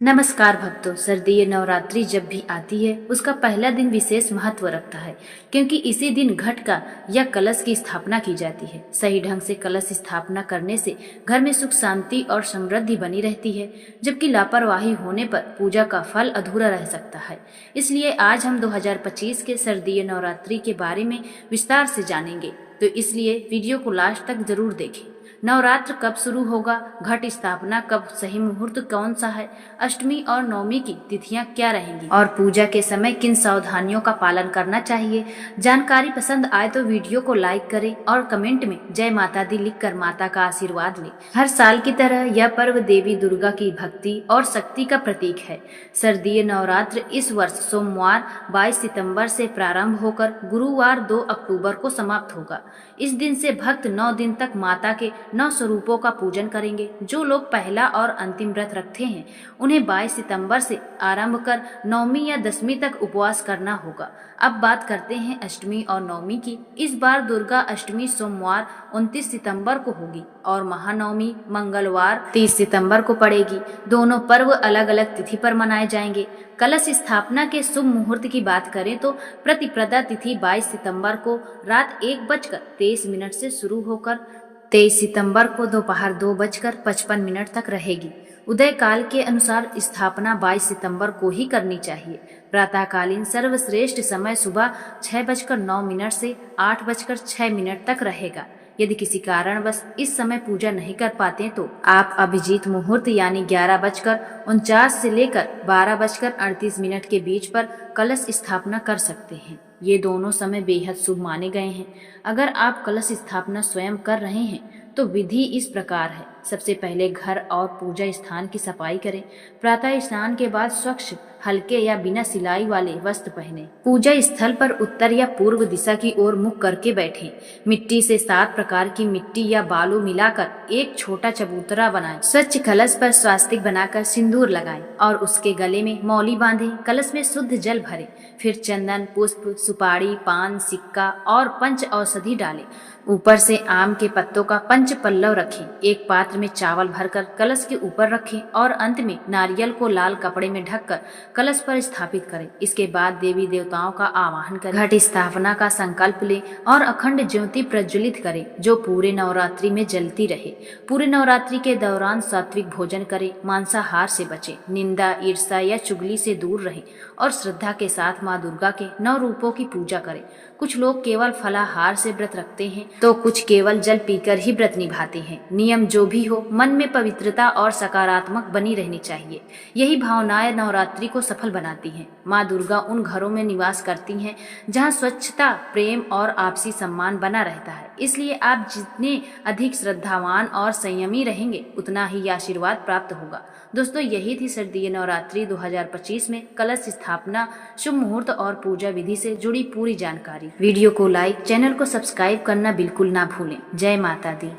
नमस्कार भक्तों। शारदीय नवरात्रि जब भी आती है उसका पहला दिन विशेष महत्व रखता है, क्योंकि इसी दिन घट का या कलश की स्थापना की जाती है। सही ढंग से कलश स्थापना करने से घर में सुख शांति और समृद्धि बनी रहती है, जबकि लापरवाही होने पर पूजा का फल अधूरा रह सकता है। इसलिए आज हम 2025 के शारदीय नवरात्रि के बारे में विस्तार से जानेंगे, तो इसलिए वीडियो को लास्ट तक जरूर देखें। नवरात्र कब शुरू होगा, घट स्थापना कब, सही मुहूर्त कौन सा है, अष्टमी और नवमी की तिथियां क्या रहेंगी और पूजा के समय किन सावधानियों का पालन करना चाहिए। जानकारी पसंद आए तो वीडियो को लाइक करें और कमेंट में जय माता दी लिखकर माता का आशीर्वाद लें। हर साल की तरह यह पर्व देवी दुर्गा की भक्ति और शक्ति का प्रतीक है। शारदीय नवरात्र इस वर्ष सोमवार 22 सितंबर से प्रारंभ होकर गुरुवार 2 अक्टूबर को समाप्त होगा। इस दिन से भक्त 9 दिन तक माता के 9 स्वरूपों का पूजन करेंगे। जो लोग पहला और अंतिम व्रत रखते हैं उन्हें 22 सितंबर से आरंभ कर नौवीं या 10वीं तक उपवास करना होगा। अब बात करते हैं अष्टमी और नवमी की। इस बार दुर्गा अष्टमी सोमवार 29 सितंबर को होगी और महानवमी मंगलवार 30 सितंबर को पड़ेगी। दोनों पर्व अलग अलग तिथि पर मनाए जाएंगे। कलश स्थापना के शुभ मुहूर्त की बात करें तो प्रतिप्रदा तिथि 22 सितंबर को रात 1:23 से शुरू होकर 23 सितंबर को दोपहर 2:55 तक रहेगी। उदय काल के अनुसार स्थापना 22 सितंबर को ही करनी चाहिए। प्रातःकालीन सर्वश्रेष्ठ समय सुबह 6:09 से 8:06 तक रहेगा। यदि किसी कारणवश इस समय पूजा नहीं कर पाते तो आप अभिजीत मुहूर्त यानी 11:49 से लेकर 12:38 के बीच पर कलश स्थापना कर सकते हैं। ये दोनों समय बेहद शुभ माने गए हैं। अगर आप कलश स्थापना स्वयं कर रहे हैं तो विधि इस प्रकार है। सबसे पहले घर और पूजा स्थान की सफाई करें। प्रातः स्नान के बाद स्वच्छ हल्के या बिना सिलाई वाले वस्त्र पहने। पूजा स्थल पर उत्तर या पूर्व दिशा की ओर मुख करके बैठें। मिट्टी से 7 प्रकार की मिट्टी या बालू मिलाकर एक छोटा चबूतरा बनाएं। स्वच्छ कलश पर स्वास्तिक बनाकर सिंदूर लगाएं और उसके गले में मौली बांधें। कलश में शुद्ध जल भरें। फिर चंदन, पुष्प, सुपारी, पान, सिक्का और पंच औषधि डालें। ऊपर से आम के पत्तों का पंच पल्लव रखें। एक पात्र में चावल भरकर कलश के ऊपर रखें और अंत में नारियल को लाल कपड़े में ढककर कलश पर स्थापित करें। इसके बाद देवी देवताओं का आवाहन करें। घट स्थापना का संकल्प लें और अखंड ज्योति प्रज्वलित करें जो पूरे नवरात्रि में जलती रहे। पूरे नवरात्रि के दौरान सात्विक भोजन करें, मांसाहार से बचें, निंदा, ईर्ष्या या चुगली से दूर रहें और श्रद्धा के साथ माँ दुर्गा के 9 रूपों की पूजा करें। कुछ लोग केवल फलाहार से व्रत रखते हैं तो कुछ केवल जल पीकर ही व्रत निभाते हैं। नियम जो भी हो, मन में पवित्रता और सकारात्मक बनी रहनी चाहिए। यही भावनाएं नवरात्रि को सफल बनाती हैं। माँ दुर्गा उन घरों में निवास करती हैं जहाँ स्वच्छता, प्रेम और आपसी सम्मान बना रहता है। इसलिए आप जितने अधिक श्रद्धावान और संयमी रहेंगे उतना ही आशीर्वाद प्राप्त होगा। दोस्तों, यही थी शारदीय नवरात्रि 2025 में कलश स्थापना, शुभ मुहूर्त और पूजा विधि से जुड़ी पूरी जानकारी। वीडियो को लाइक, चैनल को सब्सक्राइब करना बिल्कुल ना भूलें। जय माता दी।